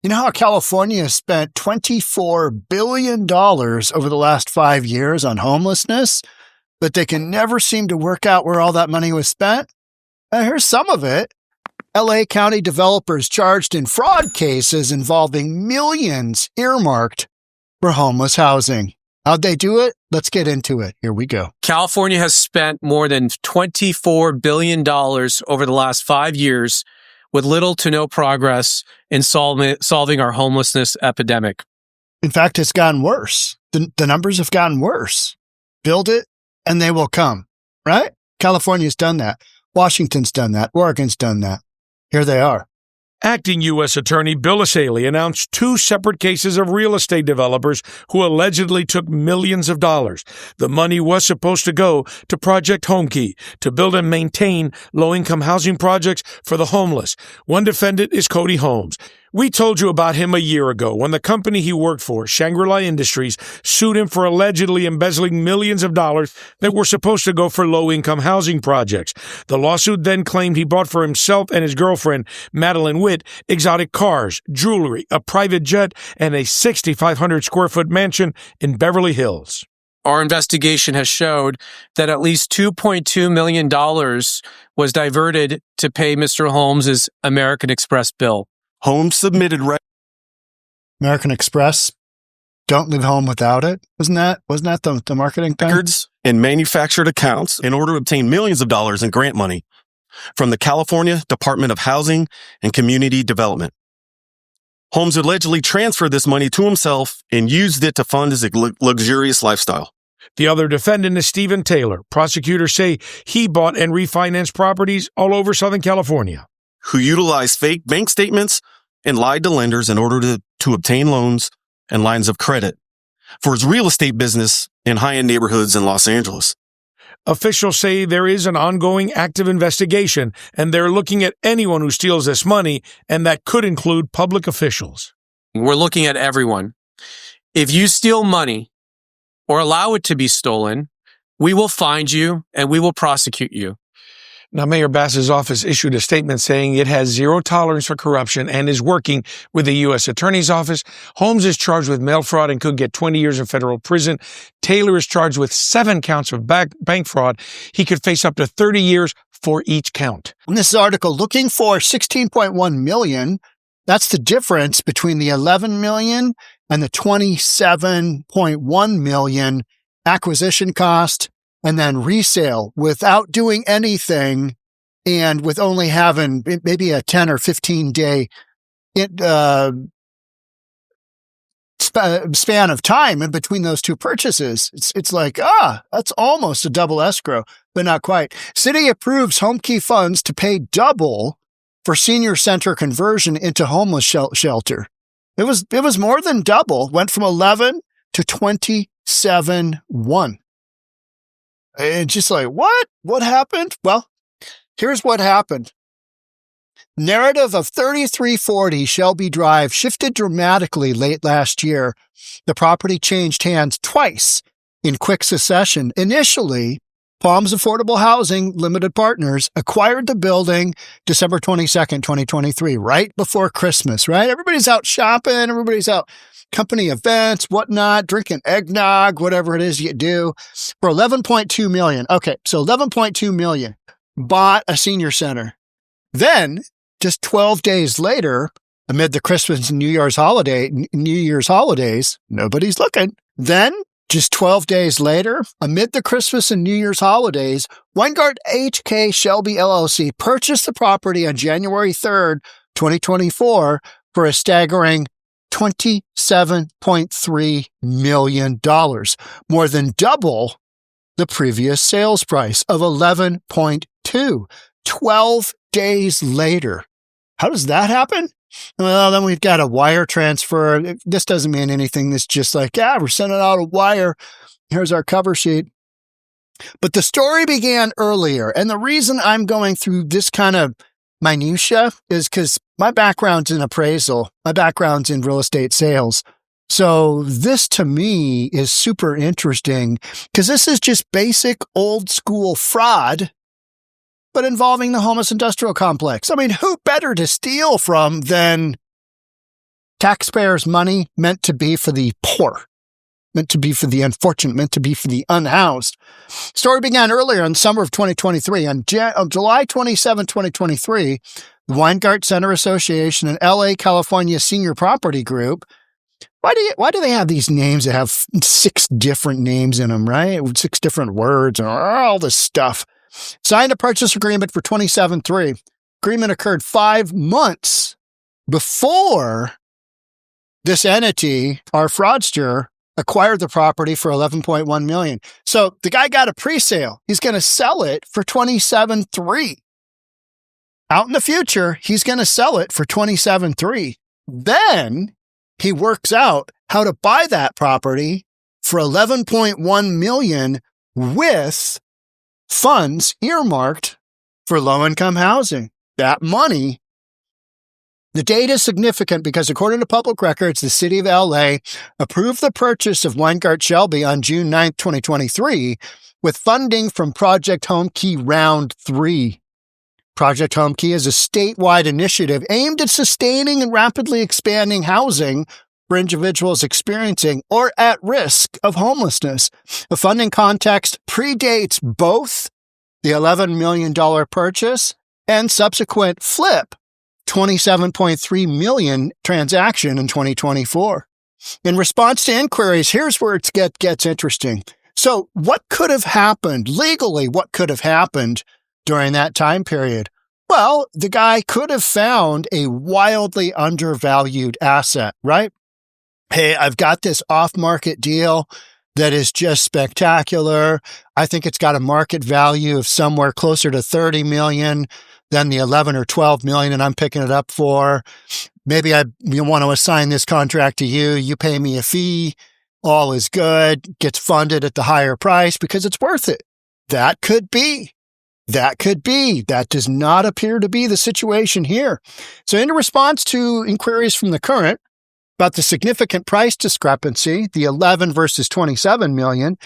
You know how California has spent $24 billion over the last 5 years on homelessness, but they can never seem to work out where all that money was spent? Here's some of it. LA County developers charged in fraud cases involving millions earmarked for homeless housing. How'd they do it? Let's get into it. Here we go. California has spent more than $24 billion over the last 5 years with little to no progress in solving our homelessness epidemic. In fact, it's gotten worse. The numbers have gotten worse. Build it and they will come, right? California's done that. Washington's done that. Oregon's done that. Here they are. Acting U.S. Attorney 𝗪𝗟𝗧𝗛 announced 2 separate cases of real estate developers who allegedly took millions of dollars. The money was supposed to go to Project HomeKey to build and maintain low-income housing projects for the homeless. One defendant is Cody Holmes. We told you about him a year ago when the company he worked for, Shangri-La Industries, sued him for allegedly embezzling millions of dollars that were supposed to go for low-income housing projects. The lawsuit then claimed he bought for himself and his girlfriend, Madeline Witt, exotic cars, jewelry, a private jet, and a 6,500-square-foot mansion in Beverly Hills. Our investigation has showed that at least $2.2 million was diverted to pay Mr. Holmes' American Express bill. Holmes submitted American Express, don't leave home without it. Wasn't that the marketing thing? records and manufactured accounts in order to obtain millions of dollars in grant money from the California Department of Housing and Community Development. Holmes allegedly transferred this money to himself and used it to fund his luxurious lifestyle. The other defendant is Stephen Taylor. Prosecutors say he bought and refinanced properties all over Southern California, Who utilized fake bank statements and lied to lenders in order to obtain loans and lines of credit for his real estate business in high-end neighborhoods in Los Angeles. Officials say there is an ongoing active investigation, and they're looking at anyone who steals this money, and that could include public officials. We're looking at everyone. If you steal money or allow it to be stolen, we will find you and we will prosecute you. Now, Mayor Bass's office issued a statement saying it has zero tolerance for corruption and is working with the U.S. Attorney's Office. Holmes is charged with mail fraud and could get 20 years in federal prison. Taylor is charged with 7 counts of bank fraud. He could face up to 30 years for each count. In this article, looking for $16.1 million, that's the difference between the $11 million and the $27.1 million acquisition cost and then resale without doing anything and with only having maybe a 10 or 15 day span of time in between those two purchases. It's like, that's almost a double escrow, but not quite. City approves HomeKey funds to pay double for senior center conversion into homeless shelter. It was more than double, went from 11 to 27.1. And just like, what? What happened? Well, here's what happened. Narrative of 3340 Shelby Drive shifted dramatically late last year. The property changed hands twice in quick succession. Initially, Palms Affordable Housing Limited Partners acquired the building December 22nd, 2023, right before Christmas, right? Everybody's out shopping. Everybody's out company events, whatnot, drinking eggnog, whatever it is you do, for $11.2 million. Okay, so $11.2 million bought a senior center. Then, just 12 days later, amid the Christmas and New Year's holidays, nobody's looking. Then, just 12 days later, amid the Christmas and New Year's holidays, Weingart H.K. Shelby LLC purchased the property on January 3rd, 2024 for a staggering $27.3 million, more than double the previous sales price of $11.2. 12 days later. How does that happen? Well, then we've got a wire transfer. This doesn't mean anything. This just like, we're sending out a wire. Here's our cover sheet. But the story began earlier. And the reason I'm going through this kind of minutia is because my background's in appraisal. My background's in real estate sales. So this to me is super interesting because this is just basic old school fraud, but involving the homeless industrial complex. I mean, who better to steal from than Taxpayers' money meant to be for the poor, meant to be for the unfortunate, meant to be for the unhoused. Story began earlier in summer of 2023. On July 27, 2023, the 𝗪𝗧𝗏𝗠𝗏 Association and LA California Senior Property Group. Why do they have these names that have 6 different names in them, right? 6 different words and all this stuff. Signed a purchase agreement for 27.3. Agreement occurred 5 months before this entity, our fraudster, acquired the property for $11.1 million. So the guy got a pre-sale. He's going to sell it for 27.3. Out in the future, he's going to sell it for 27.3. Then he works out how to buy that property for $11.1 million with funds earmarked for low-income housing. That money. The date is significant because according to public records, the city of LA approved the purchase of 𝗪𝗧𝗏𝗪 on June 9, 2023, with funding from Project HomeKey Round 3. Project HomeKey is a statewide initiative aimed at sustaining and rapidly expanding housing for individuals experiencing or at risk of homelessness. The funding context predates both the $11 million purchase and subsequent flip $27.3 million transaction in 2024. In response to inquiries, here's where it gets interesting. So what could have happened legally? What could have happened during that time period? Well, the guy could have found a wildly undervalued asset, right? Hey, I've got this off-market deal that is just spectacular. I think it's got a market value of somewhere closer to 30 million than the 11 or 12 million that I'm picking it up for. Maybe you want to assign this contract to you. You pay me a fee. All is good. Gets funded at the higher price because it's worth it. That could be. That does not appear to be the situation here. So in response to inquiries from the current about the significant price discrepancy, the 11 versus 27 million,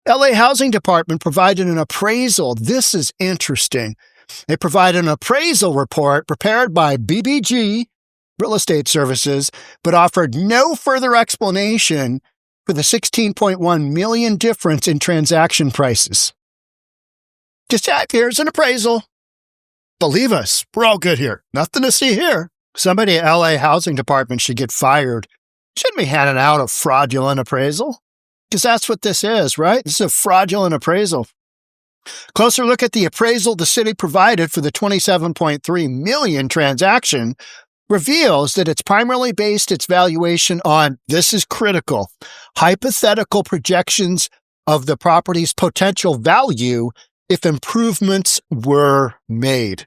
LA Housing Department provided an appraisal. This is interesting. They provided an appraisal report prepared by BBG Real Estate Services, but offered no further explanation for the $16.1 million difference in transaction prices. Just here's an appraisal. Believe us, we're all good here. Nothing to see here. Somebody at LA Housing Department should get fired. Shouldn't be handing out a fraudulent appraisal. Because that's what this is, right? This is a fraudulent appraisal. Closer look at the appraisal the city provided for the $27.3 million transaction reveals that it's primarily based its valuation on, this is critical, hypothetical projections of the property's potential value if improvements were made.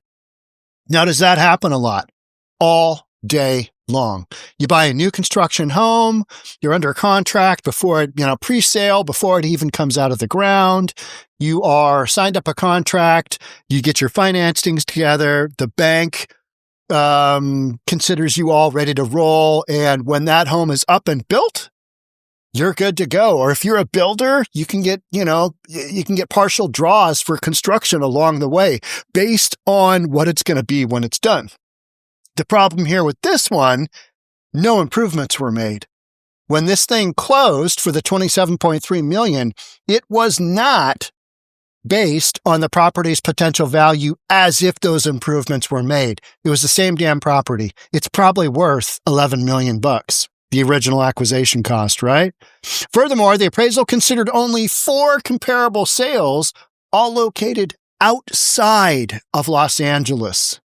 Now, does that happen a lot? All day long. You buy a new construction home, you're under contract before it, pre-sale, before it even comes out of the ground. You are signed up a contract, you get your financings together, the bank considers you all ready to roll, and when that home is up and built, you're good to go. Or if you're a builder, you can get partial draws for construction along the way based on what it's going to be when it's done. The problem here with this one, no improvements were made. When this thing closed for the $27.3 million, it was not based on the property's potential value as if those improvements were made. It was the same damn property. It's probably worth $11 million. The original acquisition cost, right? Furthermore, the appraisal considered only 4 comparable sales, all located outside of Los Angeles.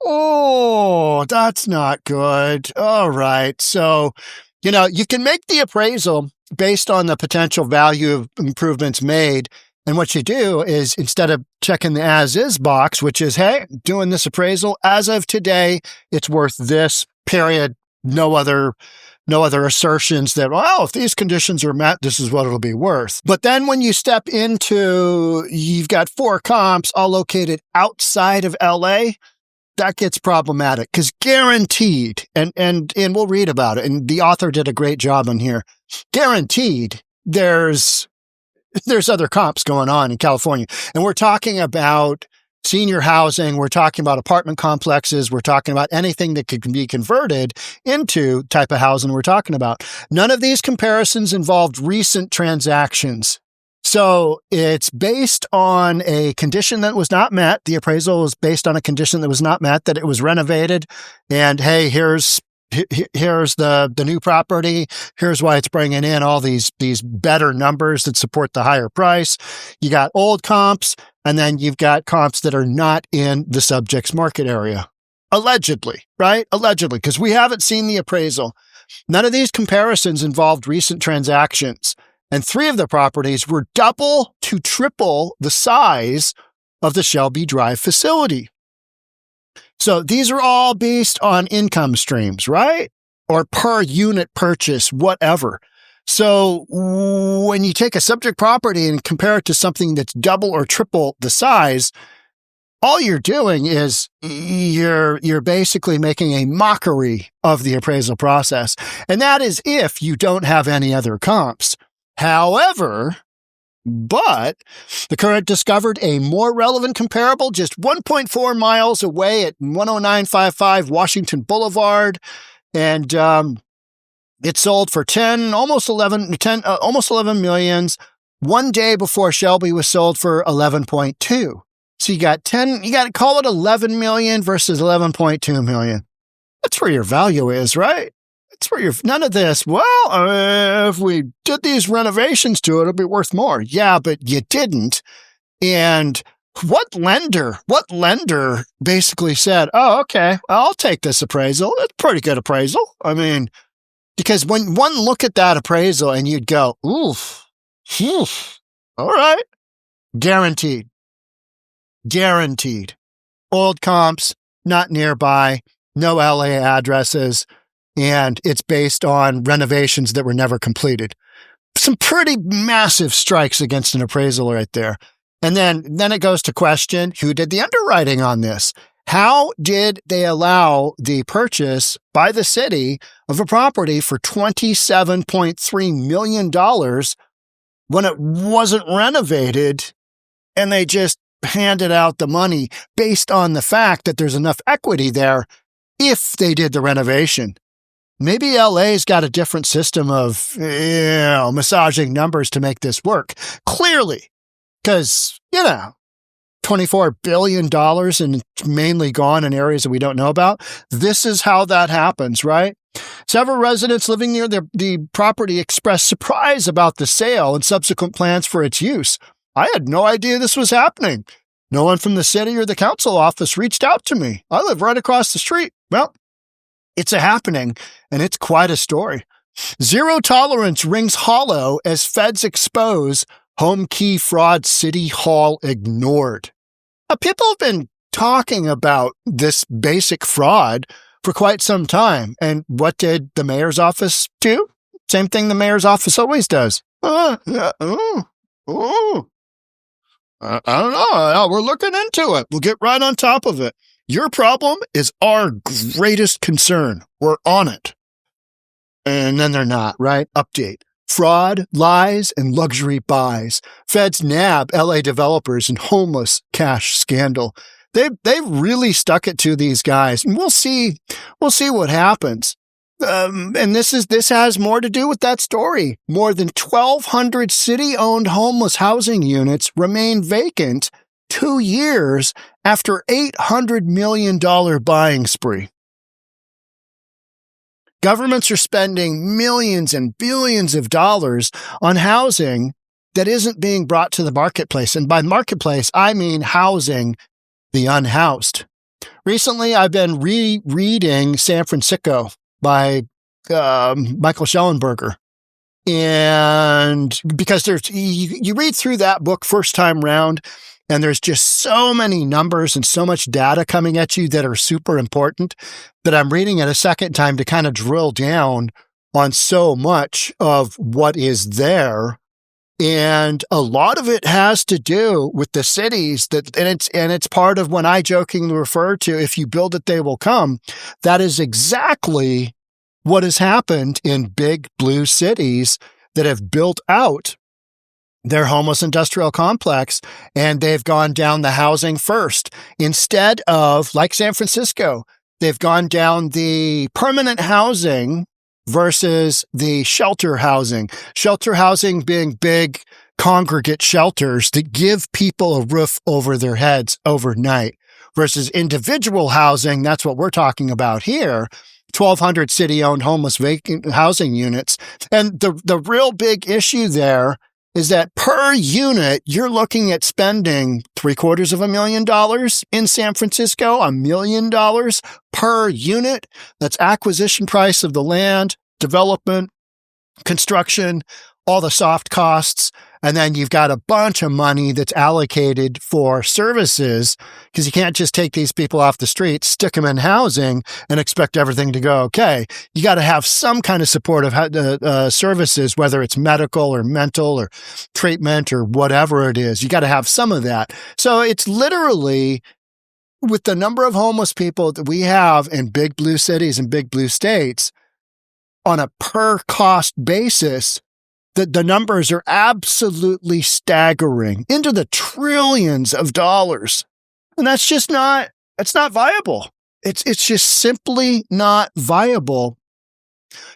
Oh, that's not good. All right. So, you can make the appraisal based on the potential value of improvements made. And what you do is, instead of checking the as-is box, which is, hey, doing this appraisal, as of today, it's worth this, period. No other assertions that, well, if these conditions are met, this is what it'll be worth. But then when you step into, you've got 4 comps all located outside of LA, that gets problematic because guaranteed, and we'll read about it, and the author did a great job on here, guaranteed there's other comps going on in California. And we're talking about senior housing. We're talking about apartment complexes. We're talking about anything that could be converted into type of housing we're talking about. None of these comparisons involved recent transactions. So it's based on a condition that was not met. The appraisal was based on a condition that was not met, that it was renovated. And hey, here's the new property. Here's why it's bringing in all these better numbers that support the higher price. You got old comps, and then you've got comps that are not in the subject's market area. Allegedly, right? Allegedly, because we haven't seen the appraisal. None of these comparisons involved recent transactions. And 3 of the properties were double to triple the size of the Shelby Drive facility. So these are all based on income streams, right? Or per unit purchase, whatever. So when you take a subject property and compare it to something that's double or triple the size, all you're doing is you're basically making a mockery of the appraisal process. And that is if you don't have any other comps. However, but the current discovered a more relevant comparable just 1.4 miles away at 10955 Washington Boulevard. And it sold for almost 11 millions, one day before Shelby was sold for 11.2. So you got to call it 11 million versus 11.2 million. That's where your value is, right? That's where none of this, well, if we did these renovations to it, it'll be worth more. Yeah, but you didn't. And what lender basically said, oh, okay, I'll take this appraisal. It's a pretty good appraisal. I mean, because when one look at that appraisal and you'd go, oof, all right, guaranteed. Old comps, not nearby, no LA addresses. And it's based on renovations that were never completed. Some pretty massive strikes against an appraisal right there. And then it goes to question, who did the underwriting on this? How did they allow the purchase by the city of a property for $27.3 million when it wasn't renovated, and they just handed out the money based on the fact that there's enough equity there if they did the renovation? Maybe LA's got a different system of, massaging numbers to make this work. Clearly, because, $24 billion and it's mainly gone in areas that we don't know about. This is how that happens, right? Several residents living near the property expressed surprise about the sale and subsequent plans for its use. I had no idea this was happening. No one from the city or the council office reached out to me. I live right across the street. Well, it's a happening, and it's quite a story. Zero tolerance rings hollow as feds expose home key fraud, City Hall ignored. Now, people have been talking about this basic fraud for quite some time. And what did the mayor's office do? Same thing the mayor's office always does. I don't know. We're looking into it. We'll get right on top of it. Your problem is our greatest concern. We're on it. And then they're not, right? Update. Fraud, lies, and luxury buys. Feds nab LA developers in homeless cash scandal. They've really stuck it to these guys. And we'll see what happens. And this has more to do with that story. More than 1,200 city-owned homeless housing units remain vacant 2 years after $800 million buying spree. Governments are spending millions and billions of dollars on housing that isn't being brought to the marketplace. And by marketplace, I mean housing the unhoused. Recently, I've been rereading San Francisco by Michael Shellenberger. And because you read through that book first time round, and there's just so many numbers and so much data coming at you that are super important that I'm reading it a second time to kind of drill down on so much of what is there. And a lot of it has to do with the cities and it's part of when I jokingly refer to, if you build it, they will come. That is exactly what has happened in big blue cities that have built out their homeless industrial complex, and they've gone down the housing first. Instead of, like San Francisco, they've gone down the permanent housing versus the shelter housing. Shelter housing being big congregate shelters that give people a roof over their heads overnight versus individual housing. That's what we're talking about here. 1,200 city-owned homeless vacant housing units. And the real big issue there is that per unit, you're looking at spending $750,000 in San Francisco, $1 million per unit. That's acquisition price of the land, development, construction, all the soft costs. And then you've got a bunch of money that's allocated for services, because you can't just take these people off the street, stick them in housing, and expect everything to go okay. You got to have some kind of supportive services, whether it's medical or mental or treatment or whatever it is. You got to have some of that. So it's literally, with the number of homeless people that we have in big blue cities and big blue states, on a per cost basis, the numbers are absolutely staggering, into the trillions of dollars. And that's just not, it's not viable. It's just simply not viable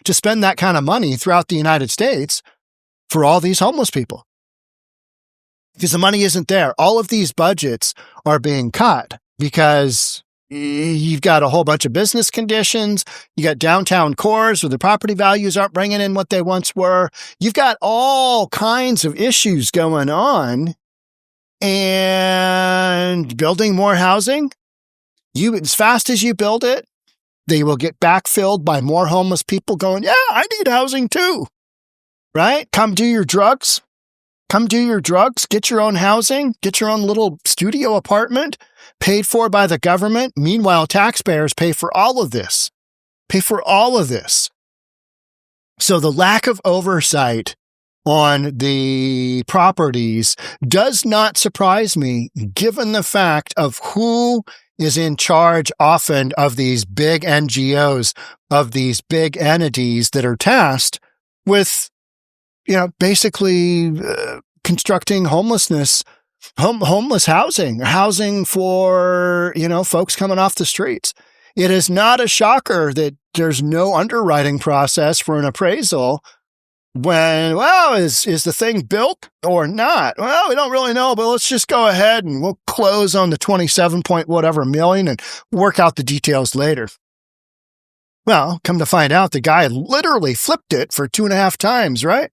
to spend that kind of money throughout the United States for all these homeless people, because the money isn't there. All of these budgets are being cut because you've got a whole bunch of business conditions. You got downtown cores where the property values aren't bringing in what they once were. You've got all kinds of issues going on, and building more housing. As fast as you build it, they will get backfilled by more homeless people going, yeah, I need housing too, right? Come do your drugs. Come do your drugs, get your own housing, get your own little studio apartment paid for by the government. Meanwhile, taxpayers pay for all of this. So the lack of oversight on the properties does not surprise me, given the fact of who is in charge often of these big NGOs, of these big entities that are tasked with, basically constructing homeless housing for, folks coming off the streets. It is not a shocker that there's no underwriting process for an appraisal when, is the thing built or not? Well, we don't really know, but let's just go ahead and we'll close on the 27 point whatever million and work out the details later. Well, come to find out, the guy literally flipped it for 2.5 times, right?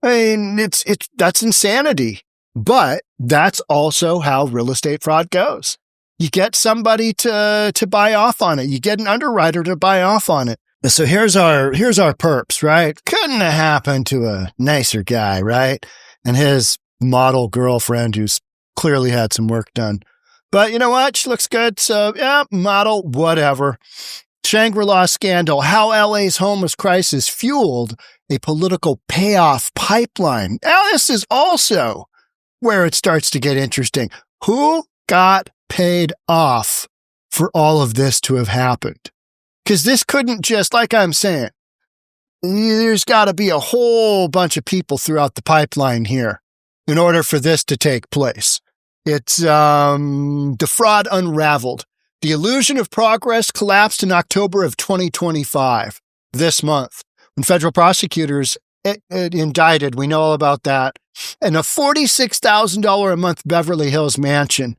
I mean, that's insanity, but that's also how real estate fraud goes. You get somebody to buy off on it. You get an underwriter to buy off on it. So here's our perps, right? Couldn't have happened to a nicer guy, right? And his model girlfriend who's clearly had some work done. But you know what? She looks good. So yeah, model, whatever. Shangri-La scandal, how LA's homeless crisis fueled a political payoff pipeline. Now, this is also where it starts to get interesting. Who got paid off for all of this to have happened? Because this couldn't just, like I'm saying, there's got to be a whole bunch of people throughout the pipeline here in order for this to take place. It's the fraud unraveled. The illusion of progress collapsed in October of 2025, this month, when federal prosecutors indicted, we know all about that, in a $46,000 a month Beverly Hills mansion.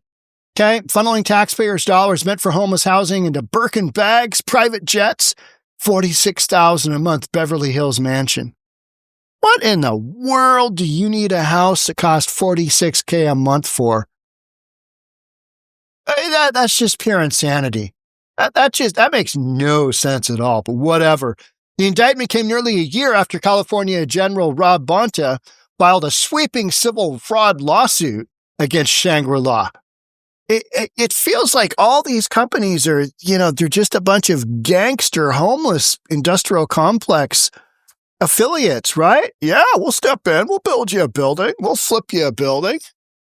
Okay, funneling taxpayers' dollars meant for homeless housing into Birkin bags, private jets, $46,000 a month Beverly Hills mansion. What in the world do you need a house that costs $46,000 a month for? That's just pure insanity. That makes no sense at all, but whatever. The indictment came nearly a year after California General 𝗏𝗏𝗏𝗏 filed a sweeping civil fraud lawsuit against Shangri-La. It feels like all these companies are, they're just a bunch of gangster homeless industrial complex affiliates, right? Yeah, we'll step in. We'll build you a building. We'll flip you a building.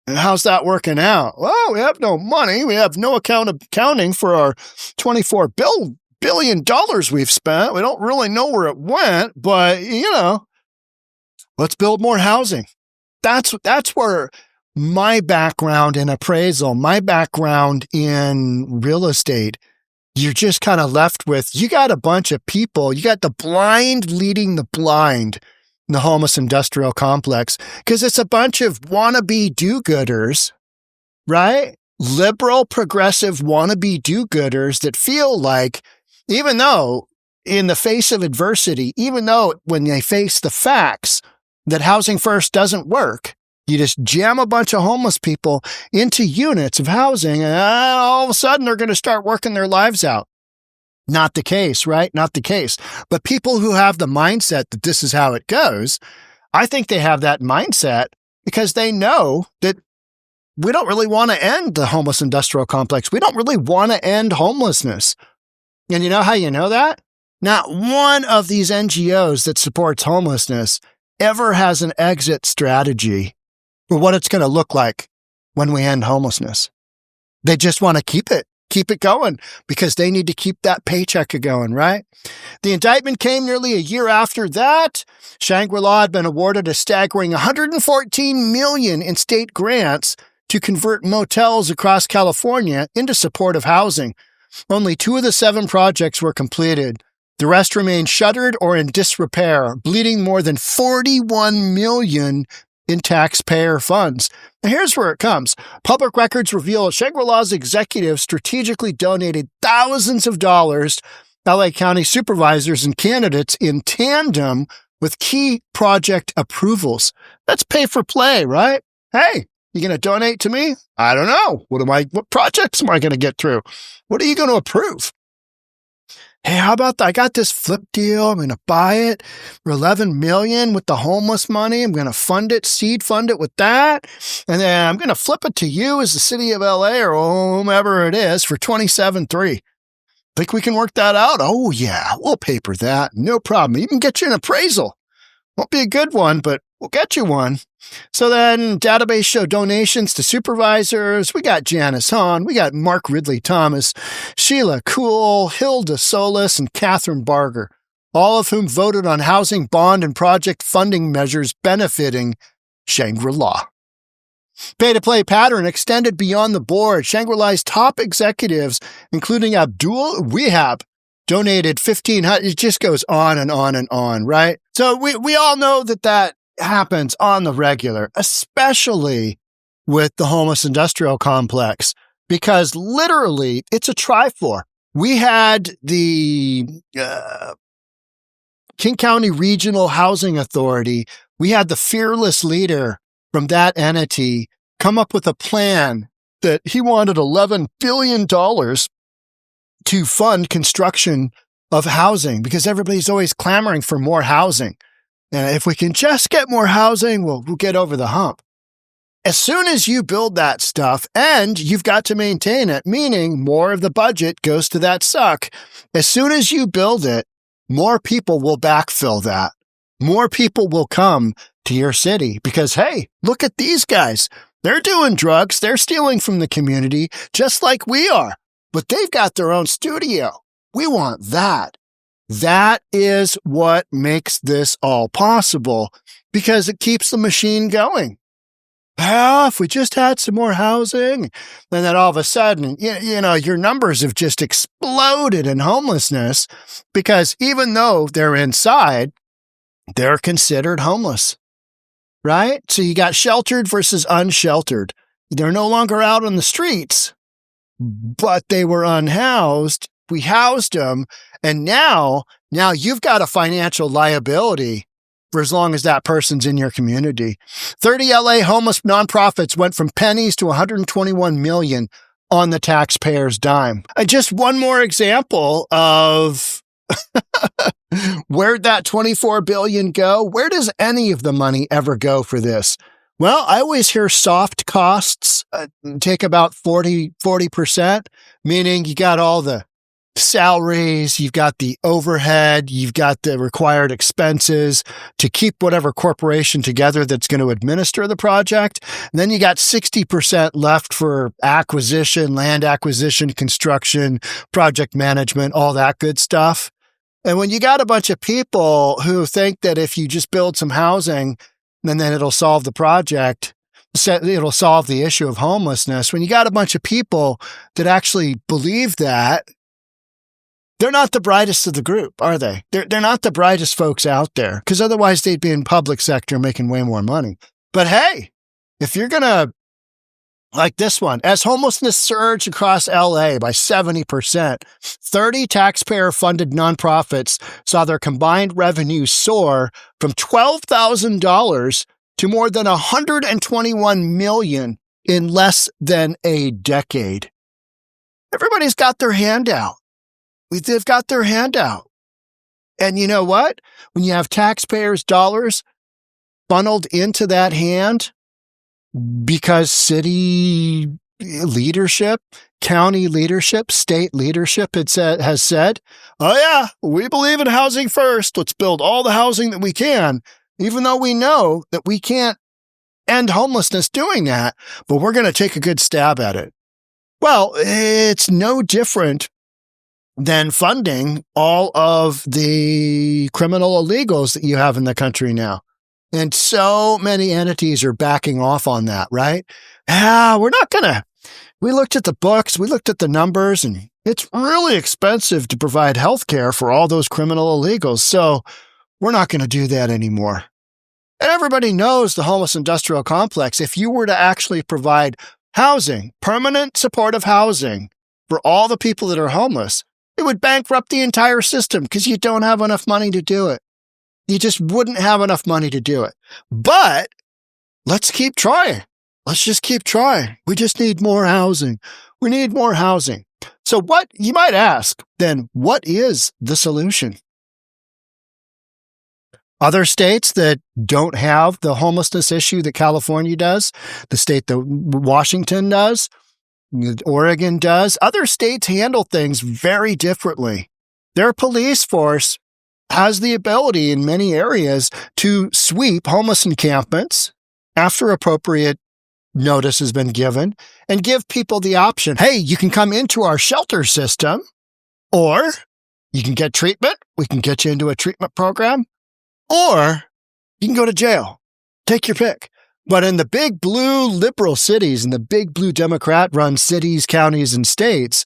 And how's that working out? Well, we have no money. We have no accounting for our $24 billion we've spent. We don't really know where it went, but, let's build more housing. That's where my background in appraisal, my background in real estate, you're just kind of left with, you got a bunch of people, you got the blind leading the blind in the homeless industrial complex, because it's a bunch of wannabe do-gooders, right? Liberal, progressive wannabe do-gooders that feel like, even though in the face of adversity, even though when they face the facts that housing first doesn't work, you just jam a bunch of homeless people into units of housing, and all of a sudden they're going to start working their lives out. Not the case, right? Not the case. But people who have the mindset that this is how it goes, I think they have that mindset because they know that we don't really want to end the homeless industrial complex. We don't really want to end homelessness. And you know how you know that? Not one of these NGOs that supports homelessness ever has an exit strategy for what it's going to look like when we end homelessness. They just want to keep it going because they need to keep that paycheck going, right? The indictment came nearly a year after that. Shangri-La had been awarded a staggering $114 million in state grants to convert motels across California into supportive housing. Only 2 of the 7 projects were completed. The rest remain shuttered or in disrepair, bleeding more than $41 million in taxpayer funds. Now here's where it comes. Public records reveal Shangri-La's executives strategically donated thousands of dollars to LA County supervisors and candidates in tandem with key project approvals. That's pay for play, right? Hey, you going to donate to me? I don't know. What projects am I going to get through? What are you going to approve? Hey, how about I got this flip deal. I'm going to buy it for $11 million with the homeless money. I'm going to seed fund it with that. And then I'm going to flip it to you as the city of LA or whomever it is for $27.3. Think we can work that out? Oh yeah, we'll paper that. No problem. Even get you an appraisal. Won't be a good one, but we'll get you one. So then database show donations to supervisors. We got Janice Hahn. We got Mark Ridley Thomas, Sheila Kuhl, Hilda Solis, and Catherine Barger, all of whom voted on housing bond and project funding measures benefiting Shangri-La. Pay-to-play pattern extended beyond the board. Shangri-La's top executives, including Abdul Wahab, donated $1,500. It just goes on and on and on, right? So we all know that happens on the regular, especially with the homeless industrial complex, because literally it's a tri-floor. We had the King County Regional Housing Authority. We had the fearless leader from that entity come up with a plan that he wanted $11 billion to fund construction of housing because everybody's always clamoring for more housing. And if we can just get more housing, we'll get over the hump. As soon as you build that stuff and you've got to maintain it, meaning more of the budget goes to that suck, as soon as you build it, more people will backfill that. More people will come to your city because, hey, look at these guys. They're doing drugs. They're stealing from the community just like we are, but they've got their own studio. We want that. That is what makes this all possible because it keeps the machine going. Well, if we just had some more housing, and then all of a sudden, your numbers have just exploded in homelessness because even though they're inside, they're considered homeless, right? So you got sheltered versus unsheltered. They're no longer out on the streets, but they were unhoused. We housed them. And now you've got a financial liability for as long as that person's in your community. 30 LA homeless nonprofits went from pennies to $121 million on the taxpayer's dime. Just one more example of where'd that $24 billion go? Where does any of the money ever go for this? Well, I always hear soft costs take about 40%, meaning you got all the salaries, you've got the overhead, you've got the required expenses to keep whatever corporation together that's going to administer the project. And then you got 60% left for acquisition, land acquisition, construction, project management, all that good stuff. And when you got a bunch of people who think that if you just build some housing, and then it'll solve the project. It'll solve the issue of homelessness. When you got a bunch of people that actually believe that, they're not the brightest of the group, are they? They're not the brightest folks out there, because otherwise they'd be in public sector making way more money. But hey, if you're going to, like this one, as homelessness surged across LA by 70%, 30 taxpayer-funded nonprofits saw their combined revenue soar from $12,000 to more than $121 million in less than a decade. Everybody's got their hand out. They've got their hand out. And you know what? When you have taxpayers' dollars funneled into that hand because city leadership, county leadership, state leadership has said, oh yeah, we believe in housing first. Let's build all the housing that we can, even though we know that we can't end homelessness doing that, but we're going to take a good stab at it. Well, it's no different than funding all of the criminal illegals that you have in the country now. And so many entities are backing off on that, right? We looked at the books, we looked at the numbers, and it's really expensive to provide health care for all those criminal illegals. So we're not going to do that anymore. And everybody knows the homeless industrial complex. If you were to actually provide housing, permanent supportive housing for all the people that are homeless, it would bankrupt the entire system because you don't have enough money to do it. You just wouldn't have enough money to do it. But let's keep trying. Let's just keep trying. We just need more housing. We need more housing. So what, you might ask, then what is the solution? Other states that don't have the homelessness issue that California does, the state that Washington does, Oregon does, other states handle things very differently. Their police force has the ability in many areas to sweep homeless encampments after appropriate notice has been given and give people the option, hey, you can come into our shelter system, or you can get treatment. We can get you into a treatment program, or you can go to jail. Take your pick. But in the big blue liberal cities, in the big blue Democrat-run cities, counties, and states,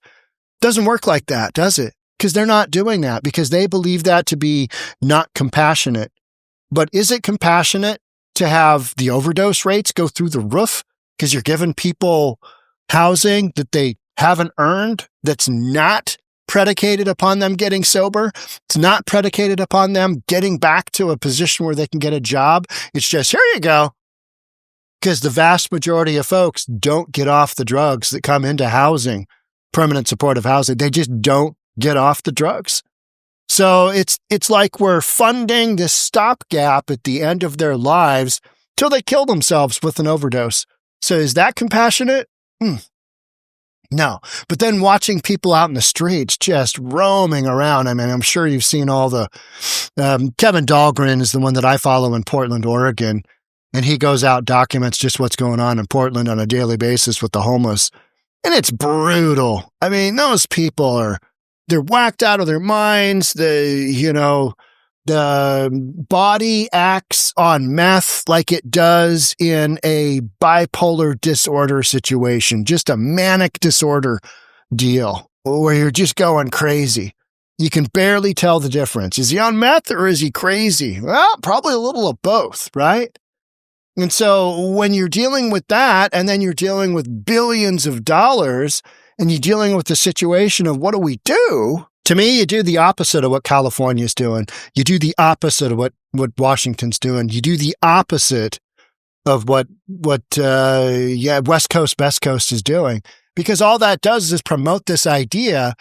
doesn't work like that, does it? Because they're not doing that, because they believe that to be not compassionate. But is it compassionate to have the overdose rates go through the roof because you're giving people housing that they haven't earned, that's not predicated upon them getting sober? It's not predicated upon them getting back to a position where they can get a job. It's just, here you go. Because the vast majority of folks don't get off the drugs that come into housing, permanent supportive housing. They just don't get off the drugs. So it's like we're funding this stopgap at the end of their lives till they kill themselves with an overdose. So is that compassionate? No. But then watching people out in the streets just roaming around. I mean, I'm sure you've seen all the, Kevin Dahlgren is the one that I follow in Portland, Oregon. And he goes out, documents just what's going on in Portland on a daily basis with the homeless. And it's brutal. I mean, those people they're whacked out of their minds. The body acts on meth like it does in a bipolar disorder situation, just a manic disorder deal where you're just going crazy. You can barely tell the difference. Is he on meth or is he crazy? Well, probably a little of both, right? And so when you're dealing with that, and then you're dealing with billions of dollars, and you're dealing with the situation of what do we do? To me, you do the opposite of what California's doing. You do the opposite of what Washington's doing. You do the opposite of what West Coast, Best Coast is doing. Because all that does is promote this idea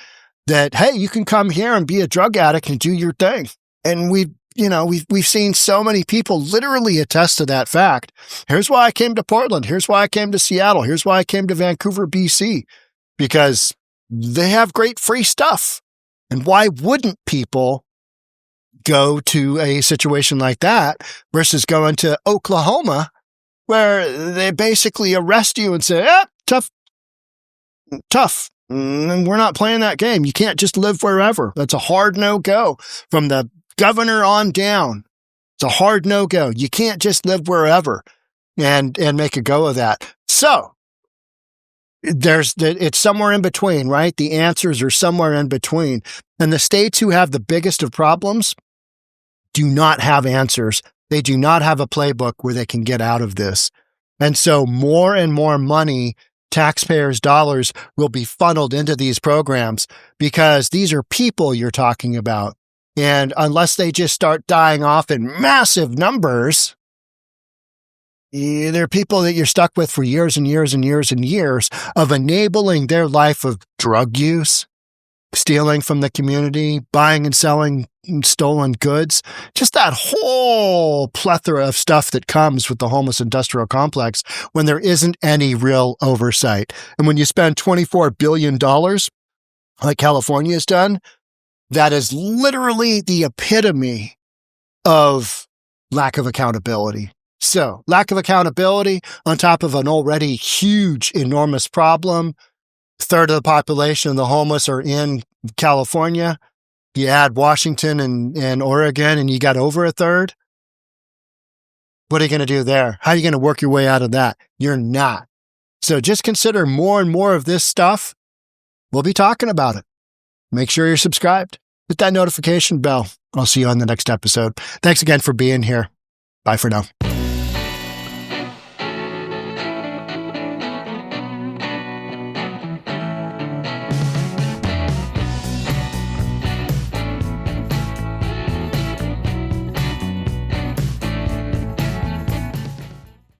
that, hey, you can come here and be a drug addict and do your thing. And we've seen so many people literally attest to that fact. Here's why I came to Portland. Here's why I came to Seattle. Here's why I came to Vancouver, BC, because they have great free stuff. And why wouldn't people go to a situation like that versus going to Oklahoma, where they basically arrest you and say, tough. And we're not playing that game. You can't just live wherever. That's a hard no-go from the governor on down. It's a hard no-go. You can't just live wherever and make a go of that. So it's somewhere in between, right? The answers are somewhere in between. And the states who have the biggest of problems do not have answers. They do not have a playbook where they can get out of this. And so more and more money, taxpayers' dollars, will be funneled into these programs because these are people you're talking about. And unless they just start dying off in massive numbers, they're people that you're stuck with for years and years and years and years of enabling their life of drug use, stealing from the community, buying and selling stolen goods, just that whole plethora of stuff that comes with the homeless industrial complex when there isn't any real oversight. And when you spend $24 billion, like California has done, that is literally the epitome of lack of accountability. So, lack of accountability on top of an already huge, enormous problem. A third of the population of the homeless are in California. You add Washington and Oregon, and you got over a third. What are you going to do there? How are you going to work your way out of that? You're not. So just consider more and more of this stuff. We'll be talking about it. Make sure you're subscribed. Hit that notification bell. I'll see you on the next episode. Thanks again for being here. Bye for now.